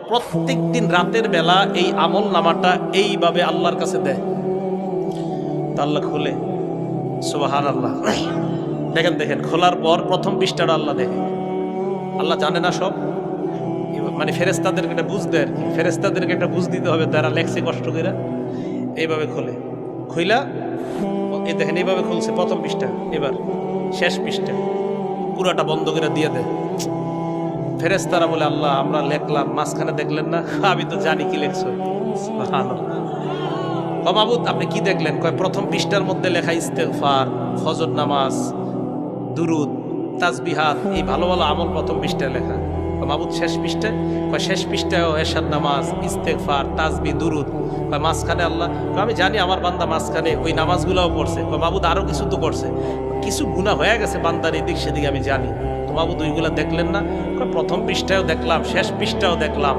প্রত্যেক দিন রাতের বেলা এই আমল নামাটা এইভাবে আল্লাহর কাছে দেয়, তা আল্লাহ খুলে সুবহানাল্লাহ। দেখেন দেখেন, খোলার পর প্রথম পৃষ্ঠাটা আল্লাহ দেখে। আল্লাহ জানে না সব, মানে ফেরেশতাদেরকে এটা বুঝতে আর কি, ফেরেশতাদেরকে এটা বুঝ দিতে হবে, তারা লেখছে কষ্ট করে। এইভাবে খোলে, খুইলা এই দেখেন এইভাবে খুলছে প্রথম পৃষ্ঠা, এবার শেষ পৃষ্ঠা পুরাটা বন্ধ করে দিয়ে দেয়। ফেরেশতারা বলে, আল্লাহ আমরা লেখলাম, মাঝখানে দেখলেন না? আমি তো জানি কি লেখছো। মাবুদ আপনি কি দেখলেন? কয় প্রথম পৃষ্ঠার মধ্যে লেখা ইস্তেগফার, ফজর নামাজ, দুরুদ, তাসবিহাত, এই ভালো ভালো আমল প্রথম পৃষ্ঠায় লেখা। মাবুদ শেষ পৃষ্ঠায়? কয় শেষ পৃষ্ঠায় এরশাদ নামাজ, ইস্তেগফার, তাসবিহ, দুরুদ। কয় মাঝখানে আল্লাহ? আমি জানি আমার বান্দা মাঝখানে ওই নামাজগুলোও পড়ছে। কয় মাবুদ আরো কিছু তো করছে, কিছু গুনাহ হয়ে গেছে বান্দার এদিক সেদিক আমি জানি। তো মাবুদ ওইগুলা দেখলেন না? কয় প্রথম পৃষ্ঠায়ও দেখলাম, শেষ পৃষ্ঠাও দেখলাম।